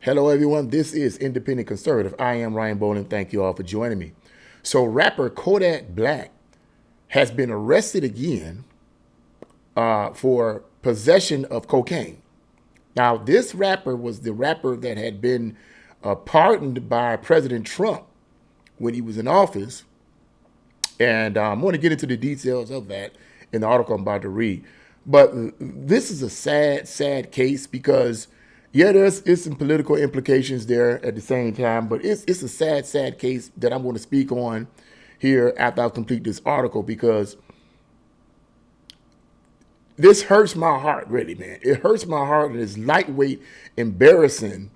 Hello, everyone. This is Independent Conservative. I am Ryan Bowling. Thank you all for joining me. So, rapper Kodak Black has been arrested again for possession of cocaine. Now, this rapper was the rapper that had been pardoned by President Trump when he was in office. And I'm going to get into the details of that in the article I'm about to read. But this is a sad, sad case because, yeah, there's some political implications there at the same time. But it's a sad, sad case that I'm going to speak on here after I complete this article because this hurts my heart, really, man. It hurts my heart and it's lightweight, embarrassing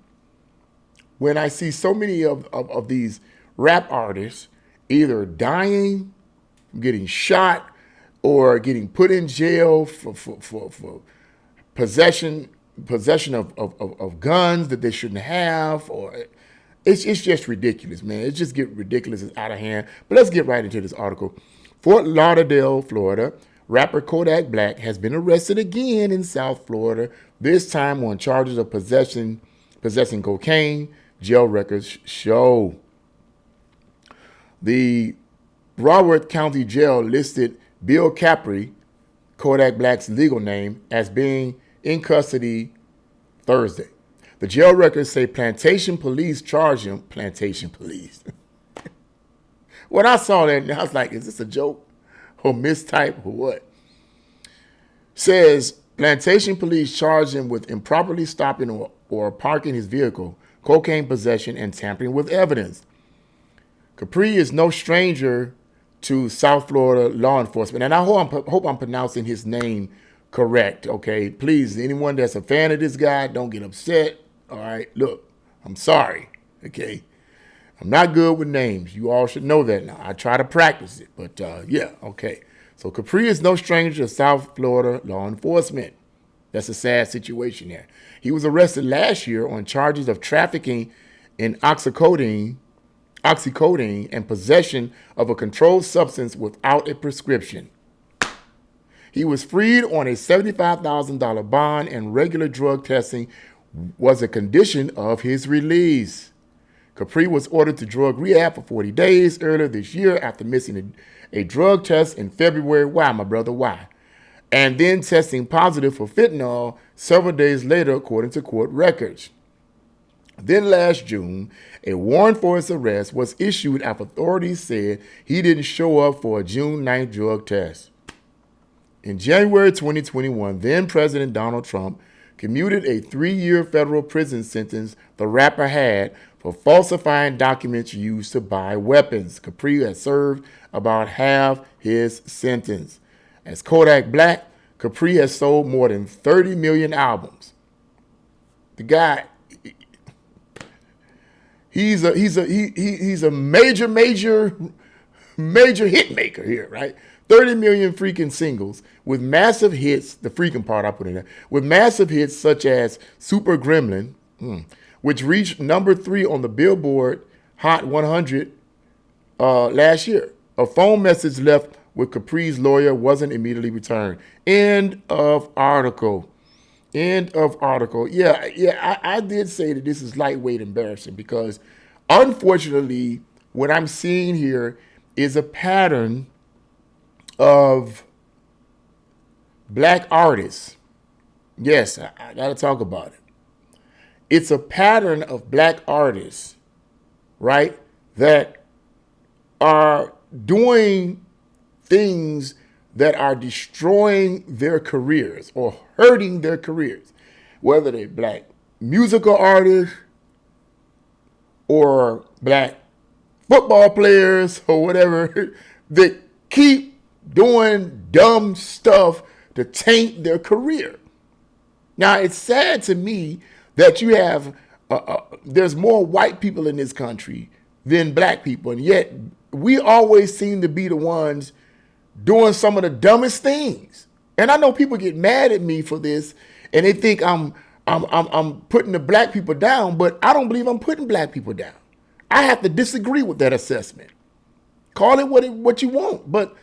when I see so many of these rap artists either dying, getting shot, or getting put in jail for possession of guns that they shouldn't have, or it's just ridiculous, man. It just get ridiculous. It's out of hand. But let's get right into this article. Fort Lauderdale, Florida, rapper Kodak Black has been arrested again in South Florida, this time on charges of possessing cocaine, jail records show. The Broward County Jail listed Bill Capri, Kodak Black's legal name, as being in custody Thursday. The jail records say Plantation Police charged him. Plantation Police. When I saw that, I was like, is this a joke or mistype or what? Says Plantation Police charged him with improperly stopping or parking his vehicle, cocaine possession, and tampering with evidence. Capri is no stranger to South Florida law enforcement. And I hope I'm pronouncing his name correct, okay? Please, anyone that's a fan of this guy, don't get upset, all right? Look, I'm sorry, okay? I'm not good with names. You all should know that now. I try to practice it, but yeah, okay. So Capri is no stranger to South Florida law enforcement. That's a sad situation there. He was arrested last year on charges of trafficking in oxycodone and possession of a controlled substance without a prescription. He was freed on a $75,000 bond, and regular drug testing was a condition of his release. Capri was ordered to drug rehab for 40 days earlier this year after missing a drug test in February. Why, my brother? Why? And then testing positive for fentanyl several days later, according to court records. Then last June, a warrant for his arrest was issued after authorities said he didn't show up for a June 9th drug test. In January 2021, then President Donald Trump commuted a 3-year federal prison sentence the rapper had for falsifying documents used to buy weapons. Capri has served about half his sentence. As Kodak Black, Capri has sold more than 30 million albums. The guy, he's a major hit maker here, right? 30 million freaking singles with massive hits, the freaking part I put in there, with massive hits such as Super Gremlin, which reached number 3 on the Billboard Hot 100 last year. A phone message left with Capri's lawyer wasn't immediately returned. End of article. End of article. Yeah, I did say that this is lightweight embarrassing because unfortunately what I'm seeing here is a pattern of black artists. Yes, I got to talk about it. It's a pattern of black artists, right, that are doing things that are destroying their careers or hurting their careers, whether they're black musical artists or black football players or whatever, that keep doing dumb stuff to taint their career. Now, it's sad to me that you have, there's more white people in this country than black people, and yet we always seem to be the ones doing some of the dumbest things. And I know people get mad at me for this, and they think I'm putting the black people down, but I don't believe I'm putting black people down. I have to disagree with that assessment. Call it what you want, but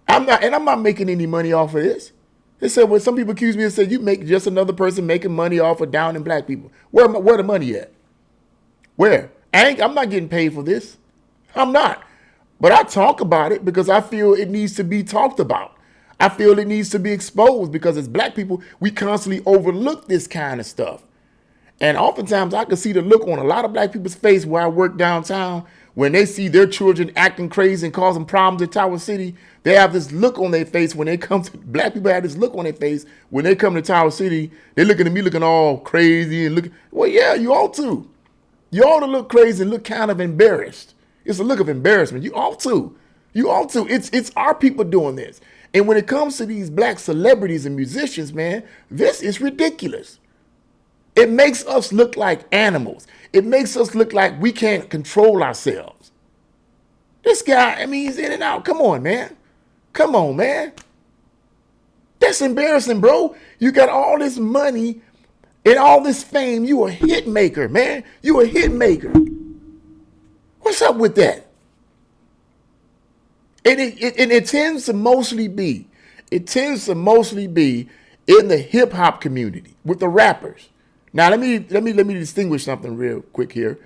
I'm not making any money off of this. They said, some people accuse me and say, you make just another person making money off of downing black people. Where the money at? Where? I'm not getting paid for this. I'm not. But I talk about it because I feel it needs to be talked about. I feel it needs to be exposed because as black people, we constantly overlook this kind of stuff. And oftentimes I can see the look on a lot of black people's face where I work downtown when they see their children acting crazy and causing problems in Tower City. They have this look on their face when they come to, black people have this look on their face when they come to Tower City. They're looking at me looking all crazy and looking, well, yeah, you ought to. You ought to look crazy and look kind of embarrassed. It's a look of embarrassment. You ought to. You ought to. It's our people doing this. And when it comes to these black celebrities and musicians, man, this is ridiculous. It makes us look like animals. It makes us look like we can't control ourselves. This guy, I mean, he's in and out. Come on, man. Come on, man. That's embarrassing, bro. You got all this money and all this fame. You a hit maker, man. You a hit maker. What's up with that? And it tends to mostly be in the hip hop community with the rappers. Now let me distinguish something real quick here.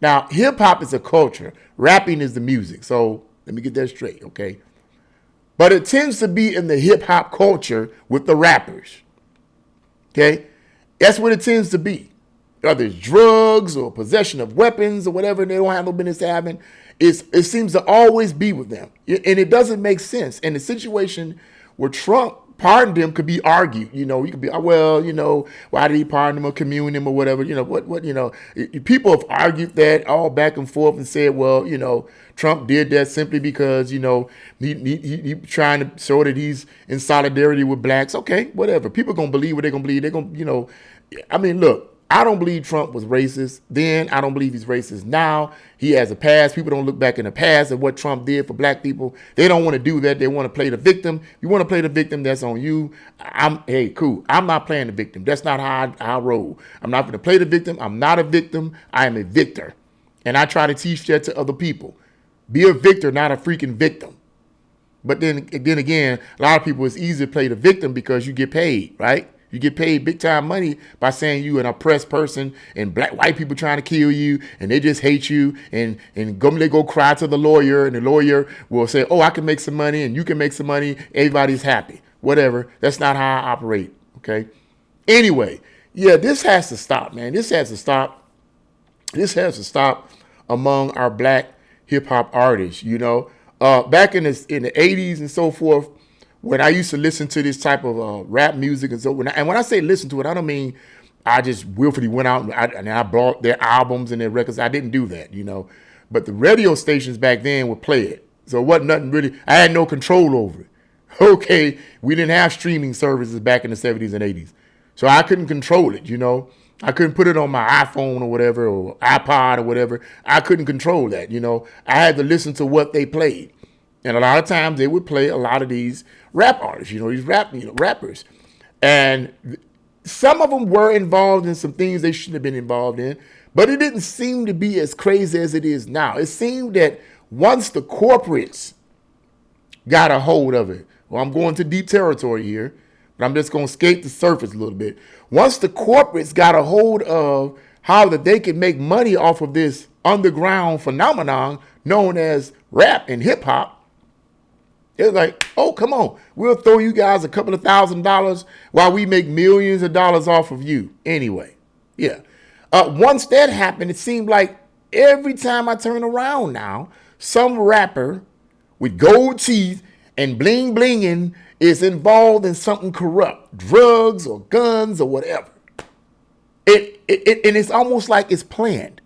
Now hip hop is a culture, rapping is the music. So let me get that straight, okay? But it tends to be in the hip hop culture with the rappers. Okay? That's what it tends to be. Whether it's drugs or possession of weapons or whatever they don't have no business having, it seems to always be with them. And it doesn't make sense. And the situation where Trump pardoned him could be argued. You know, you could be, well, you know, why did he pardon him or commune him or whatever? You know, what, you know, people have argued that all back and forth and said, well, you know, Trump did that simply because, you know, he trying to show that he's in solidarity with blacks. Okay, whatever. People going to believe what they're going to believe. They're going to, you know, I mean, look. I don't believe Trump was racist then. I don't believe he's racist now. He has a past. People don't look back in the past at what Trump did for black people. They don't want to do that. They want to play the victim. You want to play the victim, that's on you. Hey, cool. I'm not playing the victim. That's not how I roll. I'm not going to play the victim. I'm not a victim. I am a victor. And I try to teach that to other people. Be a victor, not a freaking victim. But then again, a lot of people, it's easy to play the victim because you get paid, right? You get paid big time money by saying you an oppressed person and white people trying to kill you and they just hate you and they go cry to the lawyer and the lawyer will say, oh, I can make some money and you can make some money. Everybody's happy. Whatever. That's not how I operate. Okay. Anyway, yeah, this has to stop, man. This has to stop. This has to stop among our black hip hop artists. You know, back in the 80s and so forth, when I used to listen to this type of rap music and so, when I say listen to it, I don't mean I just willfully went out and I bought their albums and their records. I didn't do that, you know. But the radio stations back then would play it. So it wasn't nothing really, I had no control over it. Okay, we didn't have streaming services back in the 70s and 80s. So I couldn't control it, you know. I couldn't put it on my iPhone or whatever, or iPod or whatever. I couldn't control that, you know. I had to listen to what they played. And a lot of times they would play a lot of these rap artists, you know, these rappers. And some of them were involved in some things they shouldn't have been involved in, but it didn't seem to be as crazy as it is now. It seemed that once the corporates got a hold of it, well, I'm going to deep territory here, but I'm just going to skate the surface a little bit. Once the corporates got a hold of how that they could make money off of this underground phenomenon known as rap and hip hop, it's like, oh, come on. We'll throw you guys a couple of $1,000s while we make millions of dollars off of you. Anyway, yeah. Once that happened, it seemed like every time I turn around now, some rapper with gold teeth and bling blinging is involved in something corrupt, drugs or guns or whatever. And it's almost like it's planned.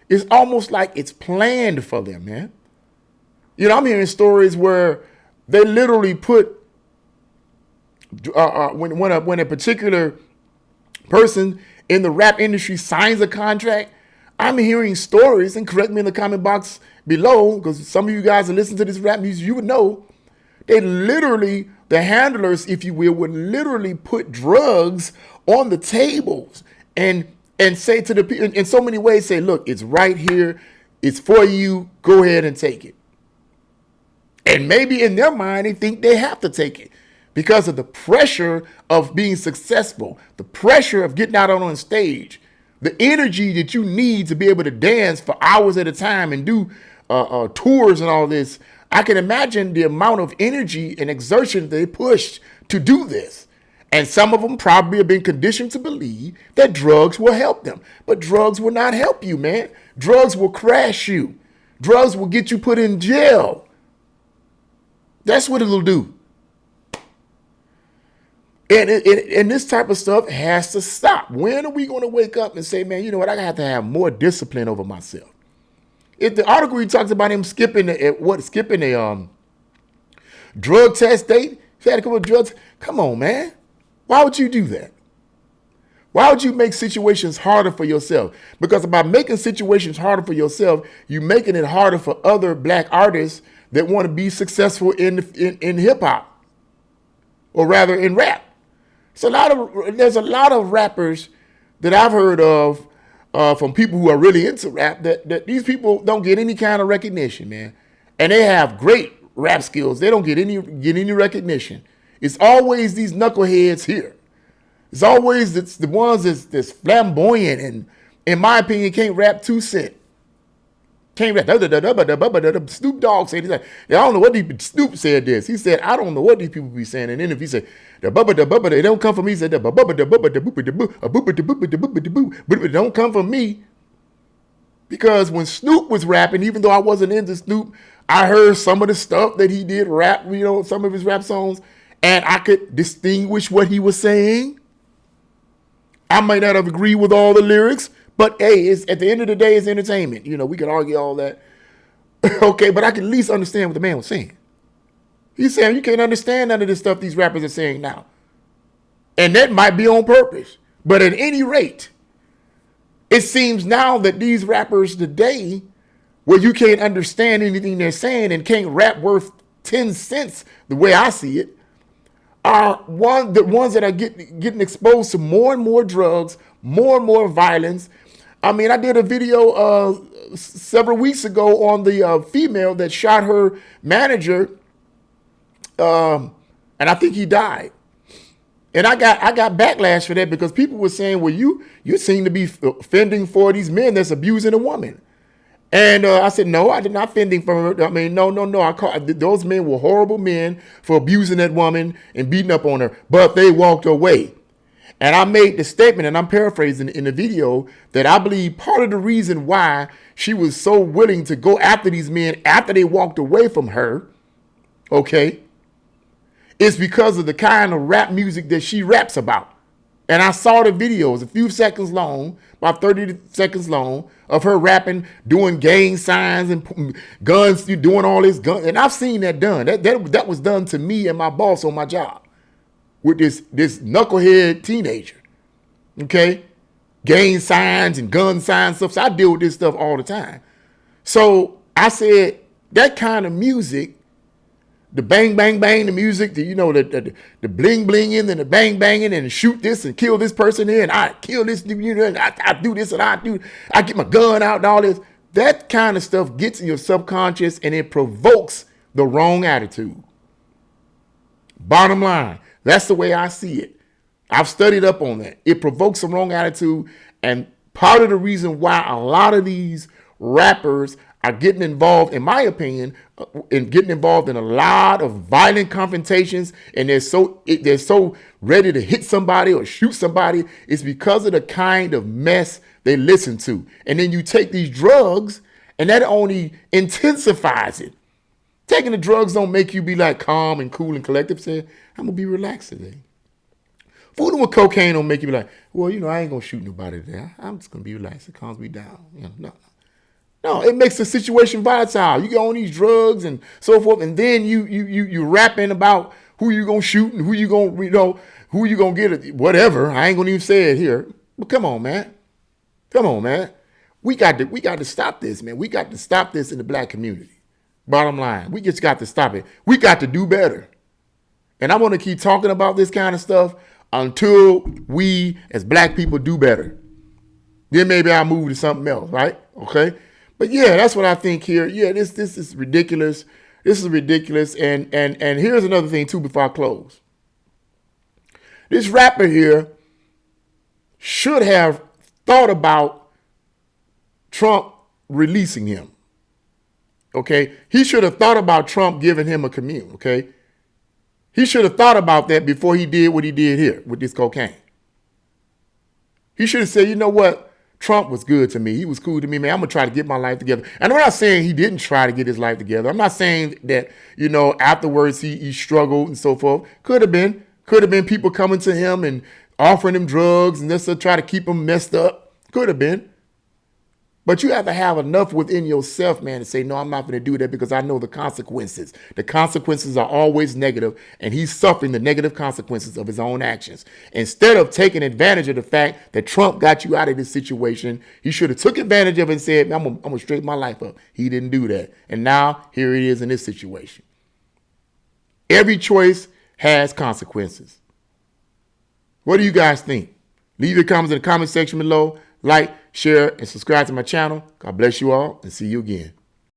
It's almost like it's planned for them, man. You know, I'm hearing stories where they literally put when a particular person in the rap industry signs a contract. I'm hearing stories, and correct me in the comment box below, because some of you guys that listen to this rap music, you would know, they literally, the handlers, if you will, would literally put drugs on the tables and say to the people, in so many ways, say, look, it's right here, it's for you, go ahead and take it. And maybe in their mind, they think they have to take it because of the pressure of being successful, the pressure of getting out on stage, the energy that you need to be able to dance for hours at a time and do tours and all this. I can imagine the amount of energy and exertion they pushed to do this. And some of them probably have been conditioned to believe that drugs will help them. But drugs will not help you, man. Drugs will crash you. Drugs will get you put in jail. That's what it'll do. And this type of stuff has to stop. When are we going to wake up and say, man, you know what? I have to have more discipline over myself. If the article he talks about him skipping a drug test date, he had a couple of drugs. Come on, man. Why would you do that? Why would you make situations harder for yourself? Because by making situations harder for yourself, you're making it harder for other black artists that want to be successful in hip hop, or rather in rap. There's a lot of rappers that I've heard of from people who are really into rap that these people don't get any kind of recognition, man. And they have great rap skills. They don't get any recognition. It's always these knuckleheads here. It's always the ones that's flamboyant and, in my opinion, can't rap 2 cents. Can't rap. Snoop Dogg said, he's like, I don't know what Snoop said this. He said, I don't know what these people be saying. And then if he said, they don't come from me, he said, it don't come from me. Because when Snoop was rapping, even though I wasn't into Snoop, I heard some of the stuff that he did rap, some of his rap songs, and I could distinguish what he was saying. I might not have agreed with all the lyrics, but hey, at the end of the day, it's entertainment. We can argue all that. Okay, but I can at least understand what the man was saying. He's saying you can't understand none of this stuff these rappers are saying now. And that might be on purpose. But at any rate, it seems now that these rappers today, where you can't understand anything they're saying and can't rap worth 10 cents the way I see it, are the ones that are getting exposed to more and more drugs, more and more violence. I mean, I did a video several weeks ago on the female that shot her manager, and I think he died. And I got backlash for that because people were saying, well, you seem to be fending for these men that's abusing a woman. And I said, no, I did not fending for her. I mean, no. Those men were horrible men for abusing that woman and beating up on her, but they walked away. And I made the statement, and I'm paraphrasing in the video, that I believe part of the reason why she was so willing to go after these men after they walked away from her, okay, is because of the kind of rap music that she raps about. And I saw the videos, a few seconds long, about 30 seconds long, of her rapping, doing gang signs and guns, doing all this gun. And I've seen that done. That was done to me and my boss on my job with this knucklehead teenager. Okay? Gang signs and gun signs stuff. So I deal with this stuff all the time. So I said, that kind of music, the bang, bang, bang, the music, the bling, blinging and the bang, banging and shoot this and kill this person here and I kill this, and I do this and I get my gun out and all this. That kind of stuff gets in your subconscious and it provokes the wrong attitude. Bottom line, that's the way I see it. I've studied up on that. It provokes the wrong attitude, and part of the reason why a lot of these rappers are getting involved, in my opinion, in getting involved in a lot of violent confrontations, and they're so ready to hit somebody or shoot somebody, is because of the kind of mess they listen to. And then you take these drugs, and that only intensifies it. Taking the drugs don't make you be like calm and cool and collective. Say, I'm gonna be relaxed today. Fooling with cocaine don't make you be like, well, I ain't gonna shoot nobody today. I'm just gonna be relaxed. It calms me down. No, it makes the situation volatile. You get on these drugs and so forth, and then you rapping about who you gonna shoot and who you gonna get, whatever. I ain't gonna even say it here. But come on, man. We got to stop this, man. We got to stop this in the black community. Bottom line, we just got to stop it. We got to do better. And I want to keep talking about this kind of stuff until we as black people do better. Then maybe I'll move to something else, right? Okay. But yeah, that's what I think here. Yeah, this is ridiculous. This is ridiculous. And here's another thing too before I close. This rapper here should have thought about Trump releasing him. Okay. He should have thought about Trump giving him a commune. Okay. He should have thought about that before he did what he did here with this cocaine. He should have said, you know what? Trump was good to me. He was cool to me, man. I'm going to try to get my life together. And I'm not saying he didn't try to get his life together. I'm not saying that, afterwards he struggled and so forth. Could have been people coming to him and offering him drugs and just to try to keep him messed up. Could have been. But you have to have enough within yourself, man, to say, no, I'm not going to do that because I know the consequences. The consequences are always negative, and he's suffering the negative consequences of his own actions. Instead of taking advantage of the fact that Trump got you out of this situation, he should have took advantage of it and said, I'm going to straighten my life up. He didn't do that. And now here it is in this situation. Every choice has consequences. What do you guys think? Leave your comments in the comment section below. Like, share, and subscribe to my channel. God bless you all, and see you again.